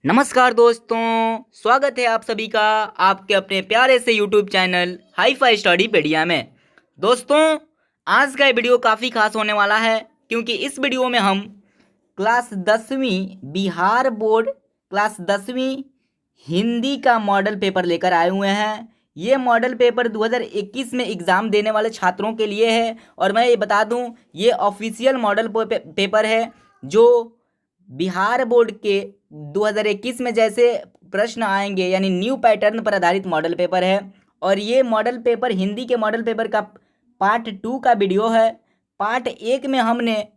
नमस्कार दोस्तों, स्वागत है आप सभी का आपके अपने प्यारे से YouTube channel hi fi study pedia में। दोस्तों, आज का ये वीडियो काफ़ी खास होने वाला है क्योंकि इस वीडियो में हम क्लास 10वीं बिहार बोर्ड क्लास 10वीं हिंदी का मॉडल पेपर लेकर आए हुए हैं। ये मॉडल पेपर 2021 में एग्ज़ाम देने वाले छात्रों के लिए है और मैं ये बता दूं, ये ऑफिशियल मॉडल पेपर है जो बिहार बोर्ड के 2021 में जैसे प्रश्न आएंगे यानी न्यू पैटर्न पर आधारित मॉडल पेपर है। और ये मॉडल पेपर हिंदी के मॉडल पेपर का पार्ट 2 का वीडियो है। पार्ट 1 में हमने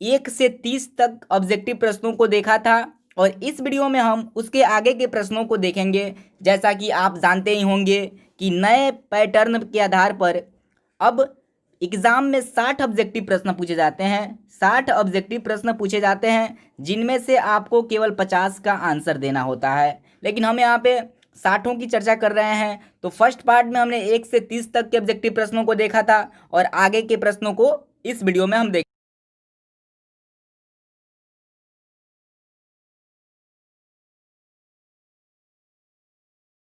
1 से 30 तक ऑब्जेक्टिव प्रश्नों को देखा था और इस वीडियो में हम उसके आगे के प्रश्नों को देखेंगे। जैसा कि आप जानते ही होंगे कि नए पैटर्न के आधार पर अब एग्ज़ाम में 60 ऑब्जेक्टिव प्रश्न पूछे जाते हैं। 60 ऑब्जेक्टिव प्रश्न पूछे जाते हैं जिनमें से आपको केवल 50 का आंसर देना होता है, लेकिन हम यहाँ पे 60 की चर्चा कर रहे हैं। तो फर्स्ट पार्ट में हमने 1 से 30 तक के ऑब्जेक्टिव प्रश्नों को देखा था और आगे के प्रश्नों को इस वीडियो में हम देखेंगे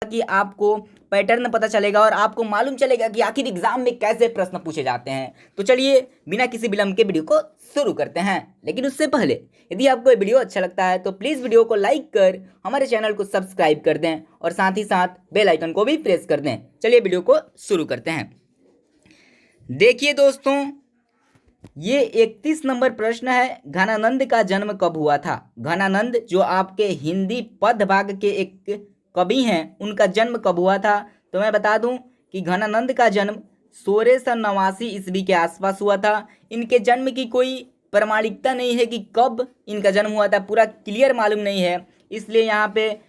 कि आपको पैटर्न पता चलेगा और आपको मालूम चलेगा कि आखिर एग्जाम में कैसे प्रश्न पूछे जाते हैं। तो चलिए बिना किसी विलंब के वीडियो को शुरू करते हैं। लेकिन उससे पहले यदि आपको ये वीडियो अच्छा लगता है तो प्लीज़ वीडियो को लाइक कर हमारे चैनल को सब्सक्राइब कर दें और साथ ही साथ बेल आइकन को भी प्रेस कर दें। चलिए वीडियो को शुरू करते हैं। देखिए दोस्तों, ये 31 नंबर प्रश्न है, घनानंद का जन्म कब हुआ था। घनानंद जो आपके हिंदी पद भाग के एक कवि हैं, उनका जन्म कब हुआ था। तो मैं बता दूं कि घनानंद का जन्म 1689 ईस्वी के आसपास हुआ था। इनके जन्म की कोई प्रमाणिकता नहीं है कि कब इनका जन्म हुआ था, पूरा क्लियर मालूम नहीं है, इसलिए यहाँ पे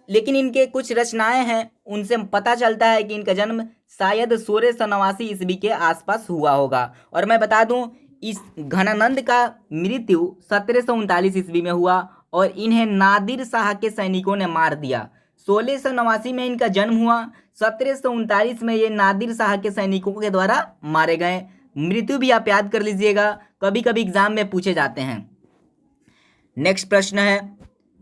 लेकिन इनके कुछ रचनाएं हैं उनसे पता चलता है कि इनका जन्म शायद 1689 ईस्वी के आसपास हुआ होगा। और मैं बता दूं, इस घनानंद का मृत्यु 1739 ईस्वी में हुआ और इन्हें नादिर शाह के सैनिकों ने मार दिया। 1689 में इनका जन्म हुआ, 1739 में ये नादिर शाह के सैनिकों के द्वारा मारे गए। मृत्यु भी आप याद कर लीजिएगा, कभी कभी एग्जाम में पूछे जाते हैं। नेक्स्ट प्रश्न है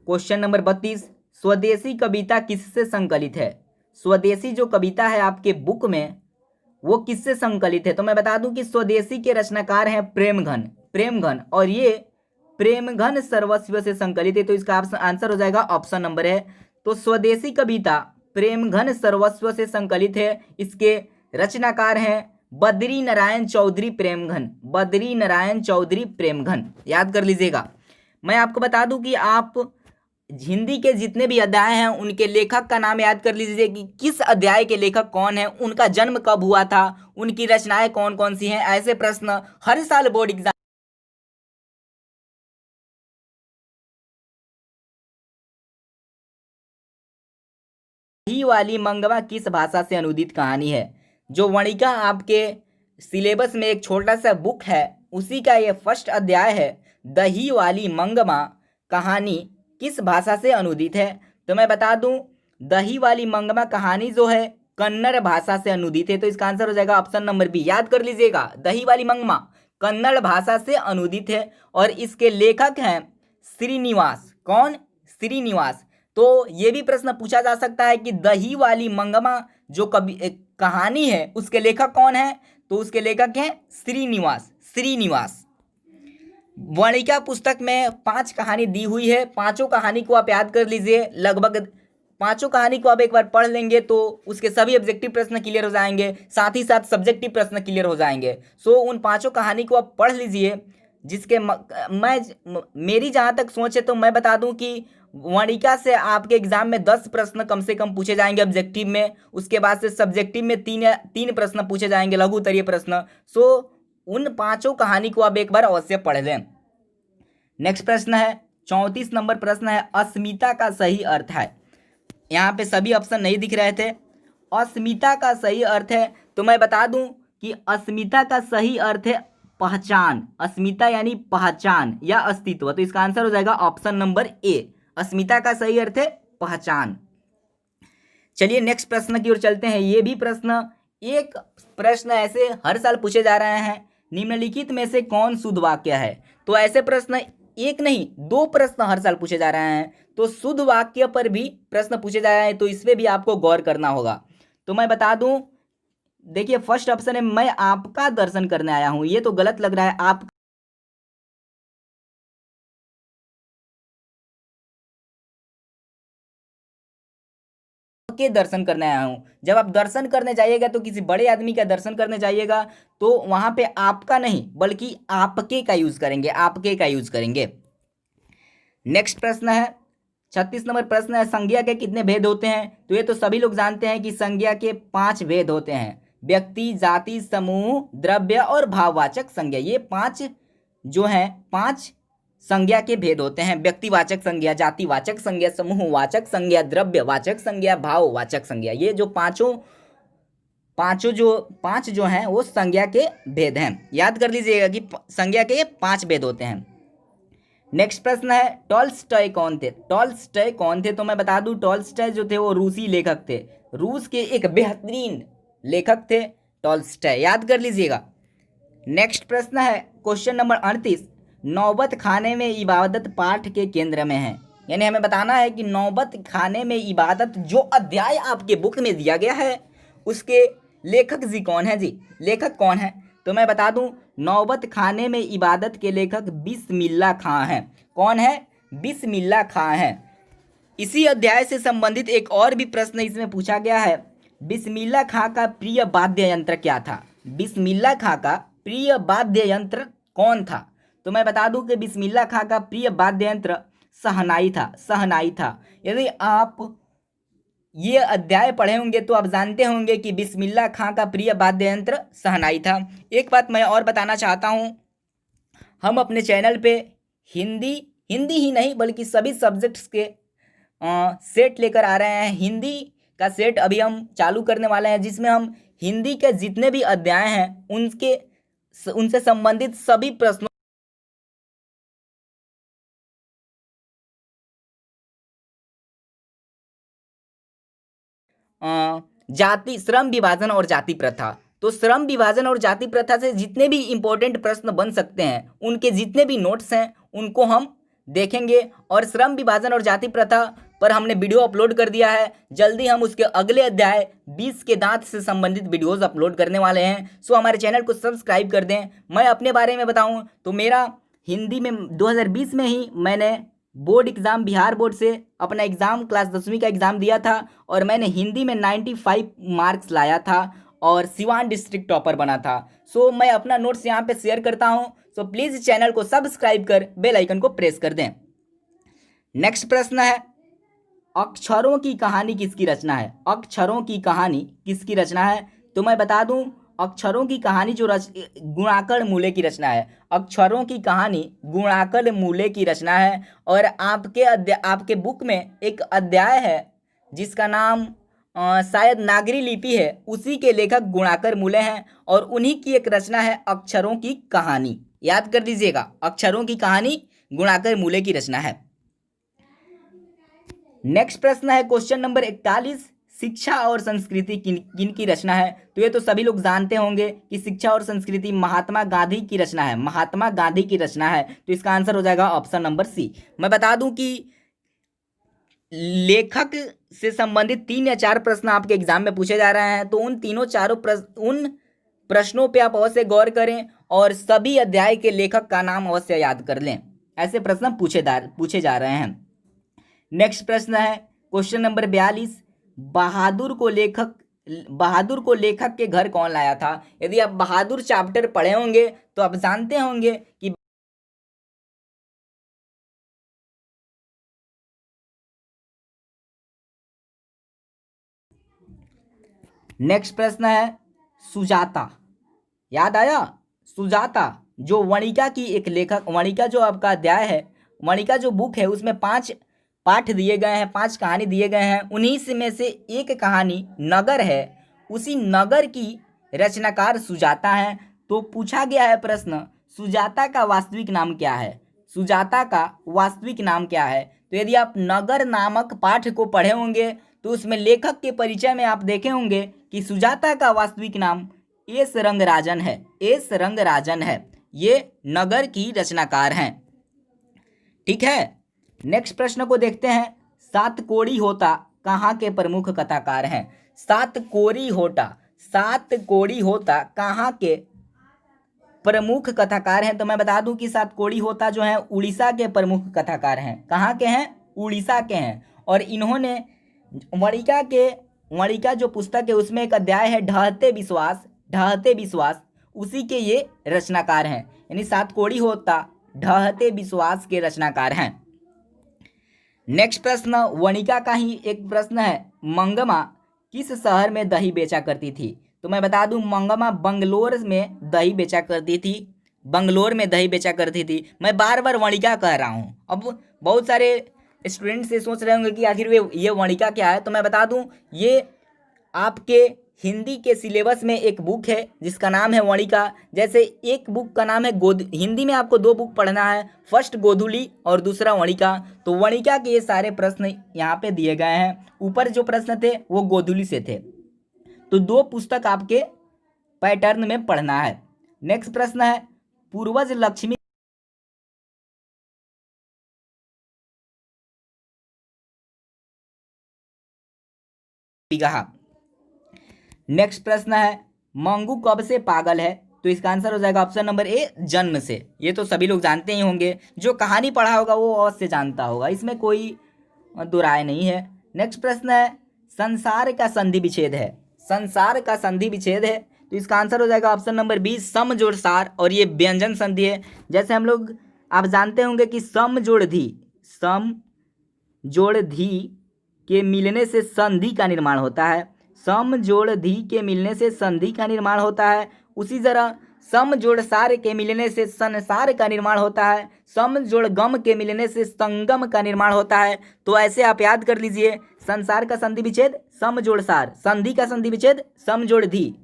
क्वेश्चन नंबर 32, स्वदेशी कविता किससे संकलित है। स्वदेशी जो कविता है आपके बुक में वो किससे संकलित है। तो मैं बता दूं कि स्वदेशी के रचनाकार हैं प्रेमघन और ये प्रेमघन सर्वस्व से संकलित है। तो इसका आंसर हो जाएगा ऑप्शन नंबर है। तो स्वदेशी कविता प्रेमघन सर्वस्व से संकलित है। इसके रचनाकार हैं बद्री नारायण चौधरी प्रेमघन, याद कर लीजिएगा। मैं आपको बता दूं कि आप हिंदी के जितने भी अध्याय हैं उनके लेखक का नाम याद कर लीजिए कि किस अध्याय के लेखक कौन है, उनका जन्म कब हुआ था, उनकी रचनाएं कौन कौन सी हैं। ऐसे प्रश्न हर साल बोर्ड एग्जाम ही वाली मंगवा किस भाषा से अनुदित कहानी है। जो वणिका आपके सिलेबस में एक छोटा सा बुक है उसी का ये फर्स्ट अध्याय है, दही वाली मंगवा कहानी किस भाषा से अनुदित है। तो मैं बता दूं, दही वाली मंगवा कहानी जो है कन्नड़ भाषा से अनुदित है। तो इसका आंसर हो जाएगा ऑप्शन नंबर बी, याद कर लीजिएगा। दही वाली मंगवा कन्नड़ भाषा से अनुदित है और इसके लेखक हैं श्रीनिवास। कौन? श्रीनिवास। तो ये भी प्रश्न पूछा जा सकता है कि दही वाली मंगवा जो कहानी है उसके लेखक कौन है। तो उसके लेखक हैं श्रीनिवास। वणिका पुस्तक में 5 कहानी दी हुई है, पांचों कहानी को आप याद कर लीजिए। लगभग पांचों कहानी को आप एक बार पढ़ लेंगे तो उसके सभी ऑब्जेक्टिव प्रश्न क्लियर हो जाएंगे, साथ ही साथ सब्जेक्टिव प्रश्न क्लियर हो जाएंगे। सो उन पांचों कहानी को आप पढ़ लीजिए। जिसके मेरी जहाँ तक सोच है तो मैं बता दूं कि वणिका से आपके एग्जाम में 10 प्रश्न कम से कम पूछे जाएंगे ऑब्जेक्टिव में। उसके बाद से सब्जेक्टिव में 3 प्रश्न पूछे जाएंगे, लघु उत्तरीय प्रश्न। सो उन पांचों कहानी को आप एक बार अवश्य पढ़ लें। नेक्स्ट प्रश्न है 34 नंबर प्रश्न है, अस्मिता का सही अर्थ है। यहाँ पे सभी ऑप्शन नहीं दिख रहे थे। अस्मिता का सही अर्थ है, तो मैं बता दूं कि अस्मिता का सही अर्थ है पहचान। अस्मिता यानी पहचान या अस्तित्व। तो इसका आंसर हो जाएगा ऑप्शन नंबर ए, अस्मिता का सही अर्थ है पहचान। चलिए नेक्स्ट प्रश्न की ओर चलते हैं। ये भी एक प्रश्न ऐसे हर साल पूछे जा रहे हैं, निम्नलिखित में से कौन शुद्ध वाक्य है। तो ऐसे प्रश्न एक नहीं 2 प्रश्न हर साल पूछे जा रहे हैं। तो शुद्ध वाक्य पर भी प्रश्न पूछे जा रहे हैं, तो इस पे भी आपको गौर करना होगा। तो मैं बता दूं, देखिए फर्स्ट ऑप्शन है मैं आपका दर्शन करने आया हूं, ये तो गलत लग रहा है। आप के दर्शन करने आया हूं। जब आप दर्शन करने जाइएगा तो किसी बड़े आदमी का दर्शन करने जाइएगा तो वहां पे आपका नहीं बल्कि आपके का यूज करेंगे, आपके का यूज करेंगे। नेक्स्ट प्रश्न है 36 नंबर प्रश्न है, संज्ञा के कितने भेद होते हैं? तो ये तो सभी लोग जानते हैं कि संज्ञा के 5 भेद होते हैं। व्यक्ति, जाति, समूह, द्रव्य और भाववाचक संज्ञा, ये 5 जो हैं 5 संज्ञा के भेद होते हैं। व्यक्तिवाचक संज्ञा, जातिवाचक संज्ञा, समूहवाचक संज्ञा, द्रव्यवाचक संज्ञा, भाववाचक संज्ञा, ये जो पांच जो हैं वो संज्ञा के भेद हैं। याद कर लीजिएगा कि संज्ञा के ये 5 भेद होते हैं। नेक्स्ट प्रश्न है टॉल्स्टॉय कौन थे? टॉल्स्टॉय कौन थे? तो मैं बता दूं टॉल्स्टॉय जो थे वो रूसी लेखक थे, रूस के एक बेहतरीन लेखक थे टॉल्स्टॉय, याद कर लीजिएगा। नेक्स्ट प्रश्न है क्वेश्चन नंबर 38, नौबत खाने में इबादत पाठ के केंद्र में है। यानी हमें बताना है कि नौबत खाने में इबादत जो अध्याय आपके बुक में दिया गया है उसके लेखक जी कौन है जी? लेखक कौन है? तो मैं बता दूं नौबत खाने में इबादत के लेखक बिस्मिल्लाह खां हैं। कौन है? बिस्मिल्लाह खां हैं। इसी अध्याय से संबंधित एक और भी प्रश्न इसमें पूछा गया है, बिस्मिल्लाह खां का प्रिय वाद्य यंत्र क्या था? बिस्मिल्लाह खां का प्रिय वाद्य यंत्र कौन था? तो मैं बता दूं कि बिस्मिल्लाह खां का प्रिय वाद्य यंत्र शहनाई था, शहनाई था। यदि आप ये अध्याय पढ़े होंगे तो आप जानते होंगे कि बिस्मिल्लाह खां का प्रिय वाद्य यंत्र शहनाई था। एक बात मैं और बताना चाहता हूँ, हम अपने चैनल पे हिंदी ही नहीं बल्कि सभी सब्जेक्ट्स के सेट लेकर आ रहे हैं। हिंदी का सेट अभी हम चालू करने वाले हैं जिसमें हम हिंदी के जितने भी अध्याय हैं उनसे संबंधित सभी प्रश्नों जाति, श्रम विभाजन और जाति प्रथा। तो श्रम विभाजन और जाति प्रथा से जितने भी इंपॉर्टेंट प्रश्न बन सकते हैं उनके जितने भी नोट्स हैं उनको हम देखेंगे। और श्रम विभाजन और जाति प्रथा पर हमने वीडियो अपलोड कर दिया है, जल्दी हम उसके अगले अध्याय 20 के दांत से संबंधित वीडियोस अपलोड करने वाले हैं। सो हमारे चैनल को सब्सक्राइब कर दें। मैं अपने बारे में बताऊं तो मेरा हिंदी में 2020 में ही मैंने बोर्ड एग्ज़ाम, बिहार बोर्ड से अपना एग्ज़ाम क्लास 10वीं का एग्ज़ाम दिया था और मैंने हिंदी में 95 मार्क्स लाया था और सिवान डिस्ट्रिक्ट टॉपर बना था। सो मैं अपना नोट्स यहाँ पे शेयर करता हूँ। सो प्लीज़ चैनल को सब्सक्राइब कर बेल आइकन को प्रेस कर दें। नेक्स्ट प्रश्न है अक्षरों की कहानी किसकी रचना है? अक्षरों की कहानी किसकी रचना है? तो मैं बता दूं अक्षरों की कहानी जो गुणाकर मूले की रचना है। अक्षरों की कहानी गुणाकर मूले की रचना है। और आपके बुक में एक अध्याय है जिसका नाम शायद नागरी लिपि है, उसी के लेखक गुणाकर मूले हैं और उन्हीं की एक रचना है अक्षरों की कहानी। याद कर लीजिएगा, अक्षरों की कहानी गुणाकर मूले की रचना है। नेक्स्ट प्रश्न है क्वेश्चन नंबर 41, शिक्षा और संस्कृति किन की रचना है? तो ये तो सभी लोग जानते होंगे कि शिक्षा और संस्कृति महात्मा गांधी की रचना है, महात्मा गांधी की रचना है। तो इसका आंसर हो जाएगा ऑप्शन नंबर सी। मैं बता दूं कि लेखक से संबंधित 3 या 4 प्रश्न आपके एग्जाम में पूछे जा रहे हैं, तो उन प्रश्नों पे आप अवश्य गौर करें और सभी अध्याय के लेखक का नाम अवश्य याद कर लें। ऐसे प्रश्न पूछे जा रहे हैं। नेक्स्ट प्रश्न है क्वेश्चन नंबर 42, बहादुर को लेखक के घर कौन लाया था? यदि आप बहादुर चैप्टर पढ़े होंगे तो आप जानते होंगे कि नेक्स्ट प्रश्न है सुजाता, याद आया? सुजाता जो वणिका की एक लेखक, वणिका जो आपका अध्याय है, वणिका जो बुक है उसमें 5 पाठ दिए गए हैं, 5 कहानी दिए गए हैं। उन्हीं में से एक कहानी नगर है, उसी नगर की रचनाकार सुजाता है। तो पूछा गया है प्रश्न सुजाता का वास्तविक नाम क्या है? सुजाता का वास्तविक नाम क्या है? तो यदि आप नगर नामक पाठ को पढ़े होंगे तो उसमें लेखक के परिचय में आप देखे होंगे कि सुजाता का वास्तविक नाम एस रंगराजन है, एस रंगराजन है। ये नगर की रचनाकार हैं। ठीक है। नेक्स्ट प्रश्न को देखते हैं। सातकोड़ी होता कहाँ के प्रमुख कथाकार हैं? सातकोड़ी होता कहाँ के प्रमुख कथाकार हैं? तो मैं बता दूं कि सातकोड़ी होता जो है उड़ीसा के प्रमुख कथाकार हैं। कहाँ के हैं? उड़ीसा के हैं। और इन्होंने वणिका जो पुस्तक है उसमें एक अध्याय है ढहते विश्वास, उसी के ये रचनाकार हैं। यानी सातकोड़ी होता ढहते विश्वास के रचनाकार हैं। नेक्स्ट प्रश्न वणिका का ही एक प्रश्न है। मंगमा किस शहर में दही बेचा करती थी? तो मैं बता दूं मंगमा बंगलोर में दही बेचा करती थी। मैं बार बार वणिका कह रहा हूं। अब बहुत सारे स्टूडेंट्स से सोच रहे होंगे कि आखिर ये वणिका क्या है। तो मैं बता दूं ये आपके हिंदी के सिलेबस में एक बुक है जिसका नाम है वणिका। जैसे एक बुक का नाम है हिंदी में आपको 2 बुक पढ़ना है, फर्स्ट गोधुली और दूसरा वणिका। तो वणिका के ये सारे प्रश्न यहाँ पे दिए गए हैं। ऊपर जो प्रश्न थे वो गोधुली से थे। तो 2 पुस्तक आपके पैटर्न में पढ़ना है। नेक्स्ट प्रश्न है पूर्वज लक्ष्मी कहा। नेक्स्ट प्रश्न है मंगू कब से पागल है? तो इसका आंसर हो जाएगा ऑप्शन नंबर ए जन्म से। ये तो सभी लोग जानते ही होंगे, जो कहानी पढ़ा होगा वो अवश्य जानता होगा, इसमें कोई दो राय नहीं है। नेक्स्ट प्रश्न है संसार का संधि विच्छेद है। तो इसका आंसर हो जाएगा ऑप्शन नंबर बी सम जोड़ सार, और ये व्यंजन संधि है। जैसे हम लोग आप जानते होंगे कि सम जोड़ धी के मिलने से संधि का निर्माण होता है। सम जोड़ धी के मिलने से संधि का निर्माण होता है। उसी तरह सम जोड़ सार के मिलने से संसार का निर्माण होता है। सम जोड़ गम के मिलने से संगम का निर्माण होता है। तो ऐसे आप याद कर लीजिए, संसार का संधि विच्छेद सम जोड़ सार, संधि का संधि विच्छेद सम जोड़ धी,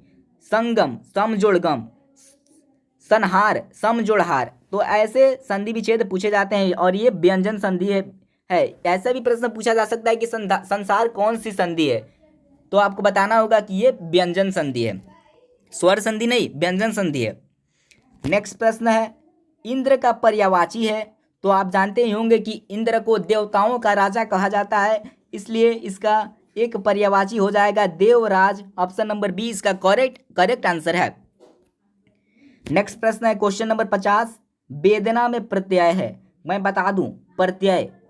संगम सम जोड़ गम, संहार सम जोड़ हार। तो ऐसे संधि विच्छेद पूछे जाते हैं और ये व्यंजन संधि है। ऐसा भी प्रश्न पूछा जा सकता है कि संसार कौन सी संधि है? तो आपको बताना होगा कि ये व्यंजन संधि है, स्वर संधि नहीं, व्यंजन संधि है। नेक्स्ट प्रश्न है इंद्र का पर्यायवाची है। तो आप जानते ही होंगे कि इंद्र को देवताओं का राजा कहा जाता है, इसलिए इसका एक पर्यायवाची हो जाएगा देवराज। ऑप्शन नंबर बी इसका करेक्ट आंसर है। नेक्स्ट प्रश्न है क्वेश्चन नंबर 50 वेदना में प्रत्यय है। मैं बता दूं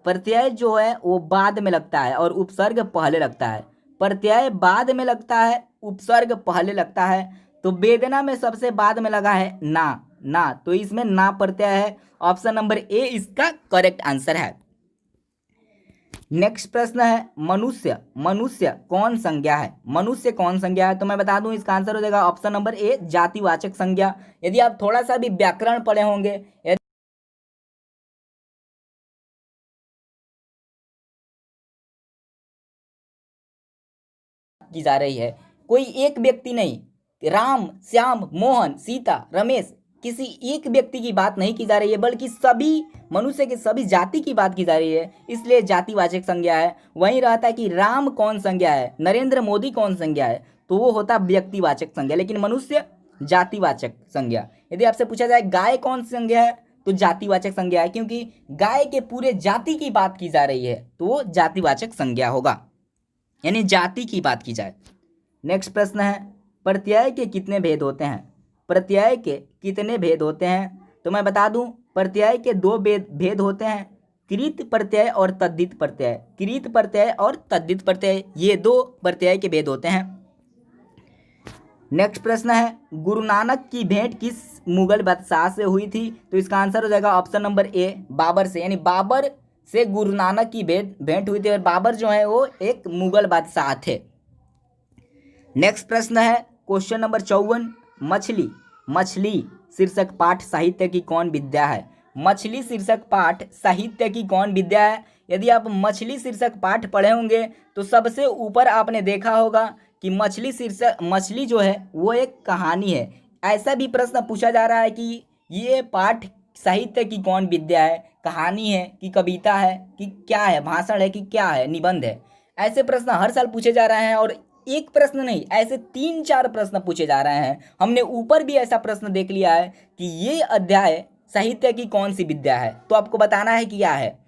प्रत्यय जो है वो बाद में लगता है और उपसर्ग पहले लगता है। प्रत्यय बाद में लगता है, उपसर्ग पहले लगता है। तो वेदना में सबसे बाद में लगा है ना, तो इसमें ना प्रत्यय है। ऑप्शन नंबर ए इसका करेक्ट आंसर है। नेक्स्ट प्रश्न है मनुष्य कौन संज्ञा है? तो मैं बता दूं इसका आंसर हो जाएगा ऑप्शन नंबर ए जातिवाचक संज्ञा। यदि आप थोड़ा सा भी व्याकरण पढ़े होंगे, की जा रही है, कोई एक व्यक्ति नहीं, राम, श्याम, मोहन, सीता, रमेश, किसी एक व्यक्ति की बात नहीं की जा रही है, बल्कि सभी मनुष्य के सभी जाति की बात की जा रही है, इसलिए जातिवाचक संज्ञा है। वहीं रहता है कि राम कौन संज्ञा है, नरेंद्र मोदी कौन संज्ञा है, तो वो होता व्यक्तिवाचक संज्ञा, लेकिन मनुष्य जातिवाचक संज्ञा। यदि आपसे पूछा जाए गाय कौन सी संज्ञा है, तो जातिवाचक संज्ञा है, क्योंकि गाय के पूरे जाति की बात की जा रही है, तो वो जातिवाचक संज्ञा होगा, यानी जाति की बात की जाए। नेक्स्ट प्रश्न है प्रत्यय के कितने भेद होते हैं? तो मैं बता दूं प्रत्यय के 2 भेद होते हैं, कृत प्रत्यय और तद्धित प्रत्यय। ये 2 प्रत्यय के भेद होते हैं। नेक्स्ट प्रश्न है गुरु नानक की भेंट किस मुगल बादशाह से हुई थी? तो इसका आंसर हो जाएगा ऑप्शन नंबर ए बाबर से, यानी बाबर से गुरु नानक की भेंट हुई थी, और बाबर जो है वो एक मुगल बादशाह थे। नेक्स्ट प्रश्न है क्वेश्चन नंबर 54 मछली शीर्षक पाठ साहित्य की कौन विद्या है? मछली शीर्षक पाठ साहित्य की कौन विद्या है? यदि आप मछली शीर्षक पाठ पढ़े होंगे तो सबसे ऊपर आपने देखा होगा कि मछली जो है वो एक कहानी है। ऐसा भी प्रश्न पूछा जा रहा है कि ये पाठ साहित्य की कौन विद्या है, कहानी है कि कविता है कि क्या है, भाषण है कि क्या है, निबंध है। ऐसे प्रश्न हर साल पूछे जा रहे हैं, और एक प्रश्न नहीं, ऐसे 3-4 प्रश्न पूछे जा रहे हैं। हमने ऊपर भी ऐसा प्रश्न देख लिया है कि ये अध्याय साहित्य की कौन सी विद्या है? तो आपको बताना है कि क्या है।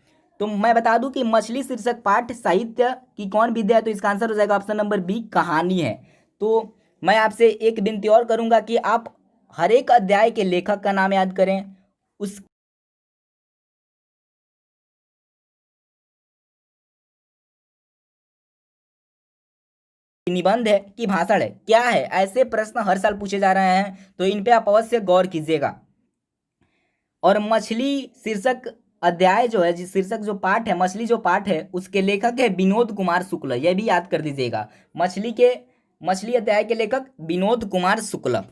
तो मैं बता दूं कि मछली शीर्षक पाठ साहित्य की कौन विद्या है, तो इसका आंसर हो जाएगा ऑप्शन नंबर बी, कहानी है। तो मैं आपसे एक विनती और करूंगा कि आप हर एक अध्याय के लेखक का नाम याद करें, उस निबंध है कि भाषण है, क्या है। ऐसे प्रश्न हर साल पूछे जा रहे हैं, तो इन पे आप अवश्य गौर कीजिएगा। और मछली शीर्षक अध्याय जो है, जिस शीर्षक जो पाठ है, मछली जो पाठ है, उसके लेखक है विनोद कुमार शुक्ल, यह भी याद कर दीजिएगा। मछली अध्याय के लेखक विनोद कुमार शुक्ल।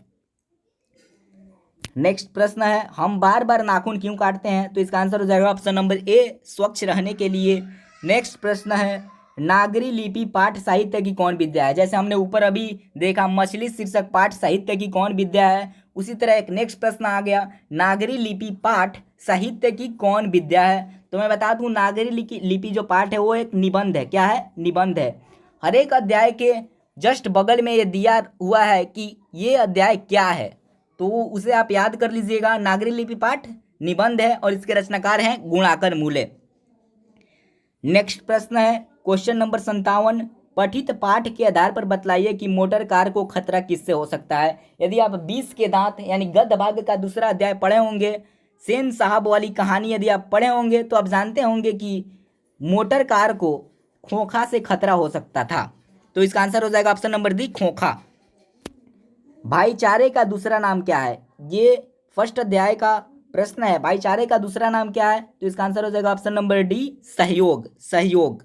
नेक्स्ट प्रश्न है, हम बार बार नाखून क्यों काटते हैं? तो इसका आंसर हो जाएगा ऑप्शन नंबर ए, स्वच्छ रहने के लिए। नेक्स्ट प्रश्न है, नागरी लिपि पाठ साहित्य की कौन विद्या है? जैसे हमने ऊपर अभी देखा मछली शीर्षक पाठ साहित्य की कौन विद्या है, उसी तरह एक नेक्स्ट प्रश्न आ गया, नागरी लिपि पाठ साहित्य की कौन विद्या है? तो मैं बता दूं, नागरी लिपि जो पाठ है वो एक निबंध है। क्या है? निबंध है। हर एक अध्याय के जस्ट बगल में ये दिया हुआ है कि ये अध्याय क्या है, तो उसे आप याद कर लीजिएगा। नागरी लिपि पाठ निबंध है और इसके रचनाकार हैं गुणाकर मूले। नेक्स्ट प्रश्न है क्वेश्चन नंबर 57, पठित पाठ के आधार पर बतलाइए कि मोटर कार को खतरा किससे हो सकता है। यदि आप 20 के दांत यानी गद्य भाग का दूसरा अध्याय पढ़े होंगे, सेन साहब वाली कहानी यदि आप पढ़े होंगे, तो आप जानते होंगे कि मोटर कार को खोखा से खतरा हो सकता था। तो इसका आंसर हो जाएगा ऑप्शन नंबर डी, खोखा। भाईचारे का दूसरा नाम क्या है? ये फर्स्ट अध्याय का प्रश्न है, भाईचारे का दूसरा नाम क्या है? तो इसका आंसर हो जाएगा ऑप्शन नंबर डी, सहयोग। सहयोग।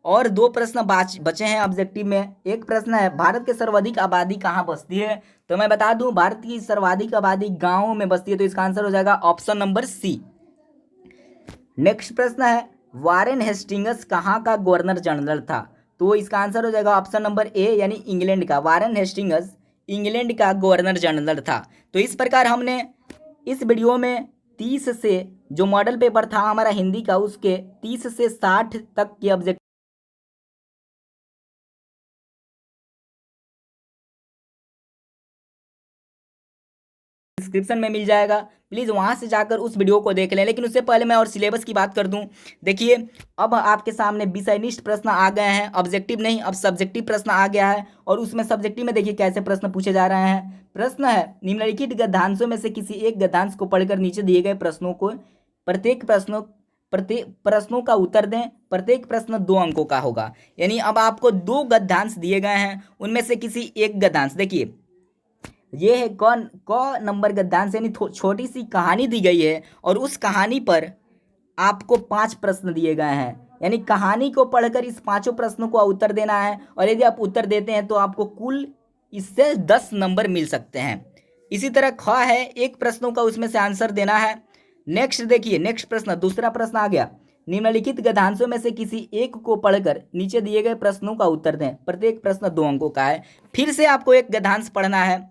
और दो प्रश्न बचे हैं ऑब्जेक्टिव में। एक प्रश्न है, भारत के सर्वाधिक आबादी कहाँ बसती है? तो मैं बता दूं, भारत की सर्वाधिक आबादी गांवों में बसती है। तो इसका आंसर हो जाएगा ऑप्शन नंबर सी। नेक्स्ट प्रश्न है, वारेन हेस्टिंग्स कहाँ का गवर्नर जनरल था? तो इसका आंसर हो जाएगा ऑप्शन नंबर ए, यानी इंग्लैंड का। वारेन हेस्टिंग्स इंग्लैंड का गवर्नर जनरल था। तो इस प्रकार हमने इस वीडियो में 30 से जो मॉडल पेपर था हमारा हिंदी का, उसके 30 से 60 तक के ऑब्जेक्टिव डिस्क्रिप्शन में मिल जाएगा, प्लीज़ वहाँ से जाकर उस वीडियो को देख लें। लेकिन उससे पहले मैं और सिलेबस की बात कर दूं। देखिए, अब आपके सामने विषयनिष्ठ प्रश्न आ गए हैं, ऑब्जेक्टिव नहीं, अब सब्जेक्टिव प्रश्न आ गया है। और उसमें सब्जेक्टिव में देखिए कैसे प्रश्न पूछे जा रहे हैं। प्रश्न है, निम्नलिखित गद्यांशों में से किसी एक गद्यांश को पढ़कर नीचे दिए गए प्रश्नों को प्रत्येक प्रश्नों का उत्तर दें। प्रत्येक प्रश्न 2 अंकों का होगा। यानी अब आपको 2 गद्यांश दिए गए हैं, उनमें से किसी एक गद्यांश, देखिए ये है क नंबर गद्यांश, यानी छोटी सी कहानी दी गई है और उस कहानी पर आपको 5 प्रश्न दिए गए हैं। यानी कहानी को पढ़कर इस 5 प्रश्नों को उत्तर देना है, और यदि आप उत्तर देते हैं तो आपको कुल इससे 10 नंबर मिल सकते हैं। इसी तरह ख है, एक प्रश्नों का उसमें से आंसर देना है। नेक्स्ट देखिए, नेक्स्ट प्रश्न, दूसरा प्रश्न आ गया, निम्नलिखित गद्यांशों में से किसी एक को पढ़कर नीचे दिए गए प्रश्नों का उत्तर दें। प्रत्येक प्रश्न 2 अंकों का है। फिर से आपको एक गद्यांश पढ़ना है,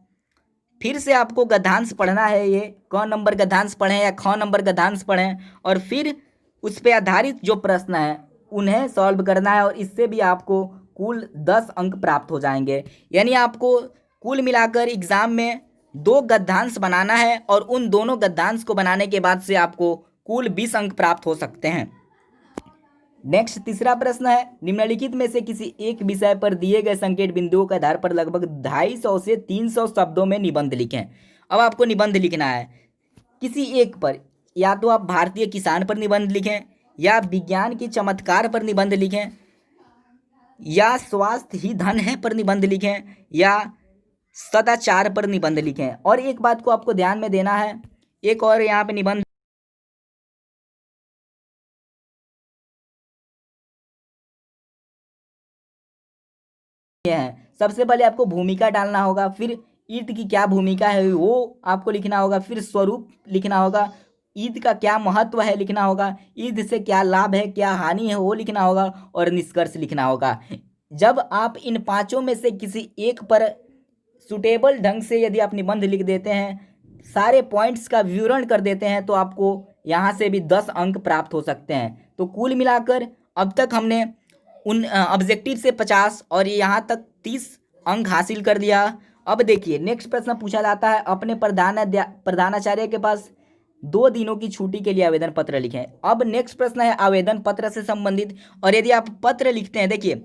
फिर से आपको गद्यांश पढ़ना है। ये क नंबर गद्यांश पढ़ें या ख नंबर गद्यांश पढ़ें, और फिर उस पर आधारित जो प्रश्न है उन्हें सॉल्व करना है, और इससे भी आपको कुल 10 अंक प्राप्त हो जाएंगे। यानी आपको कुल मिलाकर एग्जाम में 2 गद्यांश बनाना है, और उन दोनों गद्यांश को बनाने के बाद से आपको कुल 20 अंक प्राप्त हो सकते हैं। नेक्स्ट तीसरा प्रश्न है, निम्नलिखित में से किसी एक विषय पर दिए गए संकेत बिंदुओं के आधार पर लगभग 250 से 300 शब्दों में निबंध लिखें। अब आपको निबंध लिखना है किसी एक पर, या तो आप भारतीय किसान पर निबंध लिखें, या विज्ञान के चमत्कार पर निबंध लिखें, या स्वास्थ्य ही धन है पर निबंध लिखें, या सदाचार पर निबंध लिखें। और एक बात को आपको ध्यान में देना है, एक और यहाँ पे निबंध है। सबसे पहले आपको भूमिका डालना होगा, फिर ईद की क्या भूमिका है वो आपको लिखना होगा, फिर स्वरूप लिखना होगा, ईद का क्या महत्व है लिखना होगा, ईद से क्या लाभ है क्या हानि है वो लिखना होगा, और निष्कर्ष लिखना होगा। जब आप इन 5 में से किसी एक पर सुटेबल ढंग से यदि आप निबंध लिख देते हैं, सारे पॉइंट्स का विवरण कर देते हैं, तो आपको यहाँ से भी 10 अंक प्राप्त हो सकते हैं। तो कुल मिलाकर अब तक हमने उन ऑब्जेक्टिव से 50 और यहाँ तक 30 अंक हासिल कर दिया। अब देखिए नेक्स्ट प्रश्न पूछा जाता है, अपने प्रधानाचार्य के पास 2 दिनों की छुट्टी के लिए आवेदन पत्र लिखें। अब नेक्स्ट प्रश्न है आवेदन पत्र से संबंधित, और यदि आप पत्र लिखते हैं, देखिए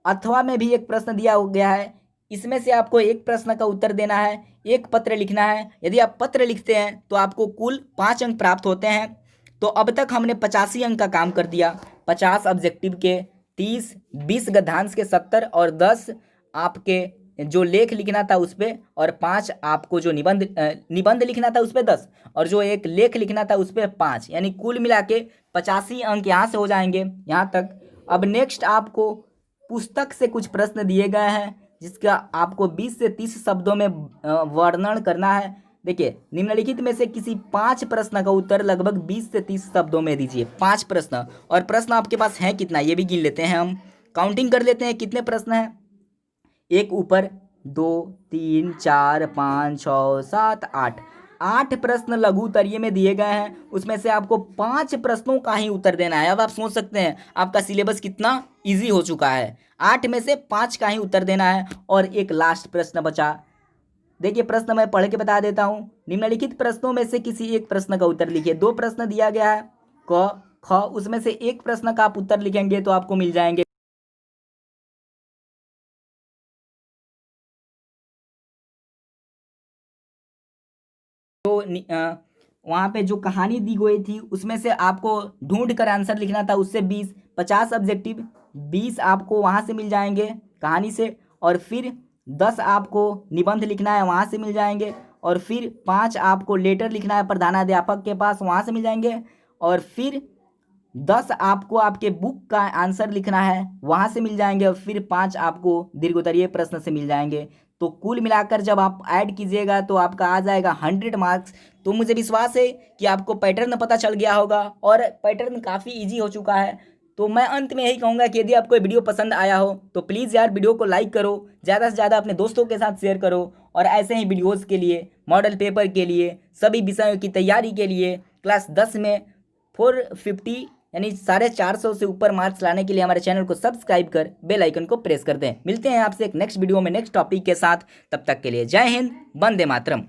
अथवा में भी एक प्रश्न दिया गया है, इसमें से आपको एक प्रश्न का उत्तर देना है, एक पत्र लिखना है। यदि आप पत्र लिखते हैं तो आपको कुल 5 अंक प्राप्त होते हैं। तो अब तक हमने 85 अंक का काम कर दिया, 50 ऑब्जेक्टिव के, 30, 20 गद्यांश के 70 और 10 आपके जो लेख लिखना था उस पर, और 5 आपको जो निबंध लिखना था उस पर 10, और जो एक लेख लिखना था उस पर 5, यानी कुल मिला के 85 अंक यहाँ से हो जाएंगे यहाँ तक। अब नेक्स्ट आपको पुस्तक से कुछ प्रश्न दिए गए हैं जिसका आपको 20 से 30 शब्दों में वर्णन करना है। देखिए निम्नलिखित में से किसी 5 प्रश्न का उत्तर लगभग 20 से 30 शब्दों में दीजिए। 5 प्रश्न, और प्रश्न आपके पास है कितना ये भी गिन लेते हैं, हम काउंटिंग कर लेते हैं कितने प्रश्न हैं। एक ऊपर 2 3 4 5 6 7 8, 8 प्रश्न लघु उत्तरीय में दिए गए हैं। उसमें से आपको 5 प्रश्नों का ही उत्तर देना है। अब आप सोच सकते हैं आपका सिलेबस कितना इजी हो चुका है। 8 में से 5 का ही उत्तर देना है, और एक लास्ट प्रश्न बचा। देखिए प्रश्न मैं पढ़ के बता देता हूँ। निम्नलिखित प्रश्नों में से किसी एक प्रश्न का उत्तर लिखिए। 2 प्रश्न दिया गया है क ख, उसमें से एक प्रश्न का आप उत्तर लिखेंगे तो आपको मिल जाएंगे तो वहाँ पे जो कहानी दी गई थी उसमें से आपको ढूंढ कर आंसर लिखना था, उससे 20, 50 ऑब्जेक्टिव, 20 आपको वहाँ से मिल जाएंगे कहानी से, और फिर 10 आपको निबंध लिखना है वहाँ से मिल जाएंगे, और फिर 5 आपको लेटर लिखना है प्रधानाध्यापक के पास, वहाँ से मिल जाएंगे, और फिर 10 आपको आपके बुक का आंसर लिखना है वहाँ से मिल जाएंगे, और फिर 5 आपको दीर्घोत्तरीय प्रश्न से मिल जाएंगे। तो कुल मिलाकर जब आप ऐड कीजिएगा तो आपका आ जाएगा 100 मार्क्स। तो मुझे विश्वास है कि आपको पैटर्न पता चल गया होगा, और पैटर्न काफ़ी इजी हो चुका है। तो मैं अंत में यही कहूँगा कि यदि आपको वीडियो पसंद आया हो तो प्लीज़ यार वीडियो को लाइक करो, ज़्यादा से ज़्यादा अपने दोस्तों के साथ शेयर करो, और ऐसे ही वीडियोज़ के लिए, मॉडल पेपर के लिए, सभी विषयों की तैयारी के लिए क्लास 10 में 450 यानी 450 से ऊपर मार्क्स लाने के लिए हमारे चैनल को सब्सक्राइब कर बेल आइकन को प्रेस कर दें। मिलते हैं आपसे एक नेक्स्ट वीडियो में नेक्स्ट टॉपिक के साथ, तब तक के लिए जय हिंद, वंदे मातरम।